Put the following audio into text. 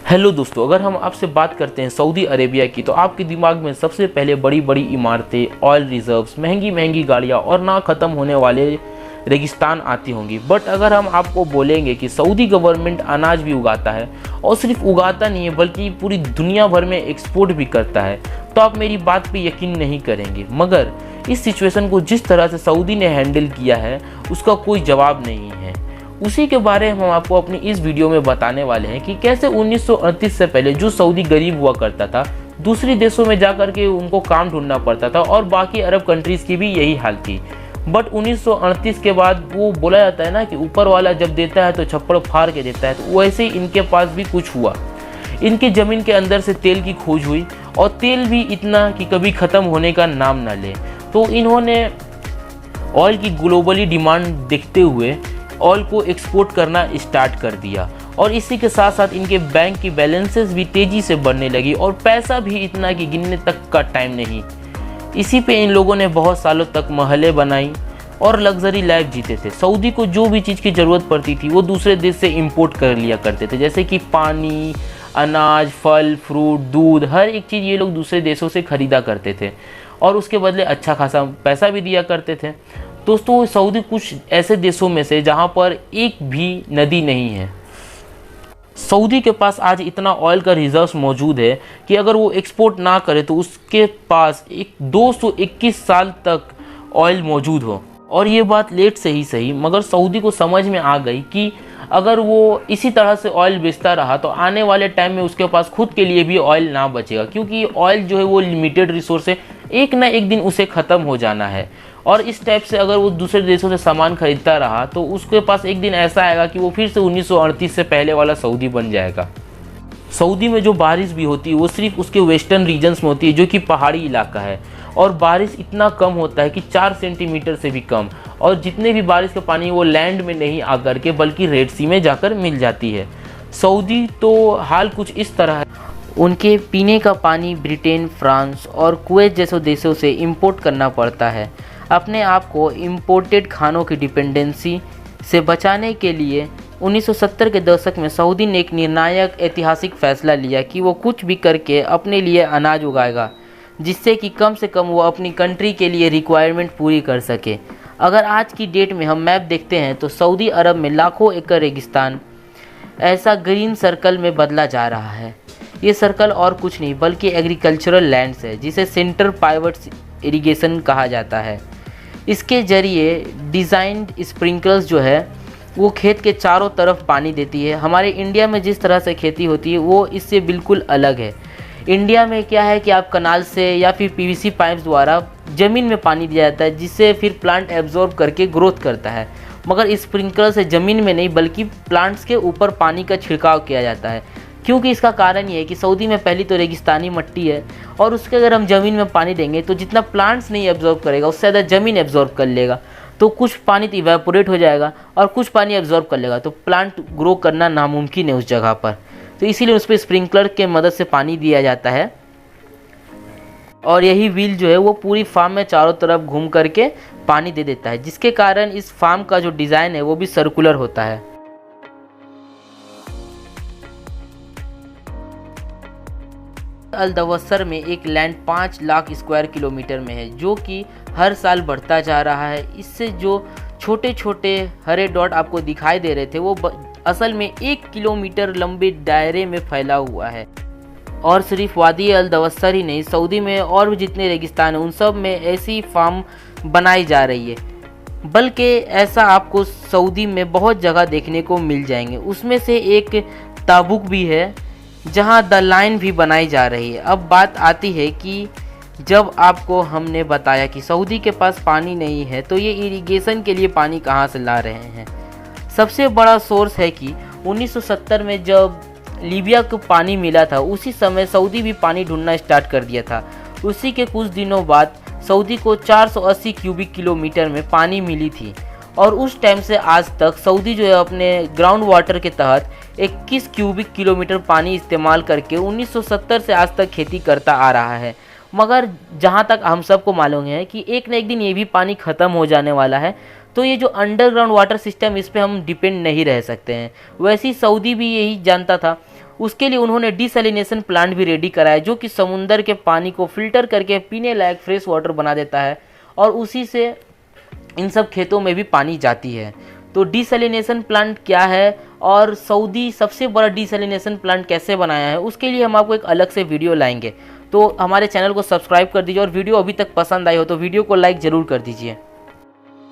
Hello दोस्तों, अगर हम आपसे बात करते हैं सऊदी अरेबिया की तो आपके दिमाग में सबसे पहले बड़ी बड़ी इमारतें, ऑयल रिजर्व्स, महंगी महंगी गाड़ियाँ और ना ख़त्म होने वाले रेगिस्तान आती होंगी। बट अगर हम आपको बोलेंगे कि सऊदी गवर्नमेंट अनाज भी उगाता है और सिर्फ उगाता नहीं है बल्कि पूरी दुनिया भर में एक्सपोर्ट भी करता है, तो आप मेरी बात पे यकीन नहीं करेंगे। मगर इस सिचुएशन को जिस तरह से सऊदी ने हैंडल किया है उसका कोई जवाब नहीं है। उसी के बारे में हम आपको अपनी इस वीडियो में बताने वाले हैं कि कैसे 1938 से पहले जो सऊदी गरीब हुआ करता था, दूसरी देशों में जाकर के उनको काम ढूंढना पड़ता था और बाकी अरब कंट्रीज़ की भी यही हाल थी। बट 1938 के बाद वो बोला जाता है ना कि ऊपर वाला जब देता है तो छप्पड़ फाड़ के देता है, तो वैसे ही इनके पास भी कुछ हुआ। इनकी ज़मीन के अंदर से तेल की खोज हुई और तेल भी इतना कि कभी ख़त्म होने का नाम ना ले। तो इन्होंने ऑयल की ग्लोबली डिमांड देखते हुए ऑयल को एक्सपोर्ट करना स्टार्ट कर दिया और इसी के साथ साथ इनके बैंक की बैलेंसेस भी तेज़ी से बढ़ने लगी और पैसा भी इतना कि गिनने तक का टाइम नहीं। इसी पे इन लोगों ने बहुत सालों तक महलें बनाई और लग्जरी लाइफ जीते थे। सऊदी को जो भी चीज़ की ज़रूरत पड़ती थी वो दूसरे देश से इंपोर्ट कर लिया करते थे, जैसे कि पानी, अनाज, फल, फ्रूट, दूध, हर एक चीज़ ये लोग दूसरे देशों से ख़रीदा करते थे और उसके बदले अच्छा खासा पैसा भी दिया करते थे। दोस्तों, सऊदी कुछ ऐसे देशों में से जहां पर एक भी नदी नहीं है। सऊदी के पास आज इतना ऑयल का रिजर्व मौजूद है कि अगर वो एक्सपोर्ट ना करे तो उसके पास एक 221 साल तक ऑयल मौजूद हो। और ये बात लेट से ही सही, मगर सऊदी को समझ में आ गई कि अगर वो इसी तरह से ऑयल बेचता रहा तो आने वाले टाइम में उसके पास खुद के लिए भी ऑयल ना बचेगा, क्योंकि ऑयल जो है वो लिमिटेड रिसोर्स है, एक ना एक दिन उसे ख़त्म हो जाना है। और इस टाइप से अगर वो दूसरे देशों से सामान खरीदता रहा तो उसके पास एक दिन ऐसा आएगा कि वो फिर से 1938 से पहले वाला सऊदी बन जाएगा। सऊदी में जो बारिश भी होती है वो सिर्फ उसके वेस्टर्न रीजन्स में होती है, जो कि पहाड़ी इलाका है, और बारिश इतना कम होता है कि 4 सेंटीमीटर से भी कम, और जितने भी बारिश का पानी वो लैंड में नहीं आकर के बल्कि रेड सी में जाकर मिल जाती है। सऊदी तो हाल कुछ इस तरह है, उनके पीने का पानी ब्रिटेन, फ्रांस और कुवैत जैसे देशों से इंपोर्ट करना पड़ता है। अपने आप को इम्पोर्टेड खानों की डिपेंडेंसी से बचाने के लिए 1970 के दशक में सऊदी ने एक निर्णायक ऐतिहासिक फैसला लिया कि वो कुछ भी करके अपने लिए अनाज उगाएगा, जिससे कि कम से कम वो अपनी कंट्री के लिए रिक्वायरमेंट पूरी कर सके। अगर आज की डेट में हम मैप देखते हैं तो सऊदी अरब में लाखों एकड़ रेगिस्तान ऐसा ग्रीन सर्कल में बदला जा रहा है। ये सर्कल और कुछ नहीं बल्कि एग्रीकल्चरल लैंड्स है, जिसे सेंटर पाइवट इरिगेशन कहा जाता है। इसके जरिए डिज़ाइंड स्प्रिंकलर्स जो है वो खेत के चारों तरफ पानी देती है। हमारे इंडिया में जिस तरह से खेती होती है वो इससे बिल्कुल अलग है। इंडिया में क्या है कि आप कनाल से या फिर पीवीसी पाइप्स द्वारा ज़मीन में पानी दिया जाता है, जिससे फिर प्लांट एब्जॉर्ब करके ग्रोथ करता है। मगर स्प्रिंकलर से ज़मीन में नहीं बल्कि प्लांट्स के ऊपर पानी का छिड़काव किया जाता है, क्योंकि इसका कारण ये है कि सऊदी में पहली तो रेगिस्तानी मिट्टी है और उसके अगर हम ज़मीन में पानी देंगे तो जितना प्लांट्स नहीं एब्जॉर्ब करेगा उससे ज़्यादा ज़मीन एब्जॉर्ब कर लेगा, तो कुछ पानी तो इवेपोरेट हो जाएगा और कुछ पानी एब्जॉर्ब कर लेगा, तो प्लांट ग्रो करना नामुमकिन है उस जगह पर। तो इसीलिए उस पर स्प्रिंकलर के मदद से पानी दिया जाता है और यही व्हील जो है वो पूरी फार्म में चारों तरफ घूम करके पानी दे देता है, जिसके कारण इस फार्म का जो डिज़ाइन है वो भी सर्कुलर होता है। अल दवसर में एक लैंड 5 लाख स्क्वायर किलोमीटर में है, जो कि हर साल बढ़ता जा रहा है। इससे जो छोटे छोटे हरे डॉट आपको दिखाई दे रहे थे वो असल में 1 किलोमीटर लंबे दायरे में फैला हुआ है। और सिर्फ वादी अल दवसर ही नहीं, सऊदी में और भी जितने रेगिस्तान हैं उन सब में ऐसी फार्म बनाई जा रही है, बल्कि ऐसा आपको सऊदी में बहुत जगह देखने को मिल जाएंगे। उसमें से एक ताबुक भी है जहां द लाइन भी बनाई जा रही है। अब बात आती है कि जब आपको हमने बताया कि सऊदी के पास पानी नहीं है तो ये इरिगेशन के लिए पानी कहां से ला रहे हैं। सबसे बड़ा सोर्स है कि 1970 में जब लीबिया को पानी मिला था उसी समय सऊदी भी पानी ढूंढना स्टार्ट कर दिया था। उसी के कुछ दिनों बाद सऊदी को 480 क्यूबिक किलोमीटर में पानी मिली थी और उस टाइम से आज तक सऊदी जो है अपने ग्राउंड वाटर के तहत 21 क्यूबिक किलोमीटर पानी इस्तेमाल करके 1970 से आज तक खेती करता आ रहा है। मगर जहाँ तक हम सबको मालूम है कि एक न एक दिन ये भी पानी ख़त्म हो जाने वाला है, तो ये जो अंडरग्राउंड वाटर सिस्टम इस पर हम डिपेंड नहीं रह सकते हैं। वैसे ही सऊदी भी यही जानता था उसके लिए उन्होंने डिसैलिनेशन प्लांट भी रेडी करा है, जो कि समुंदर के पानी को फिल्टर करके पीने लायक फ्रेश वाटर बना देता है और उसी से इन सब खेतों में भी पानी जाती है। तो डिसैलिनेशन प्लांट क्या है और सऊदी सबसे बड़ा डिसैलिनेशन प्लांट कैसे बनाया है, उसके लिए हम आपको एक अलग से वीडियो लाएंगे। तो हमारे चैनल को सब्सक्राइब कर दीजिए और वीडियो अभी तक पसंद आई हो तो वीडियो को लाइक ज़रूर कर दीजिए।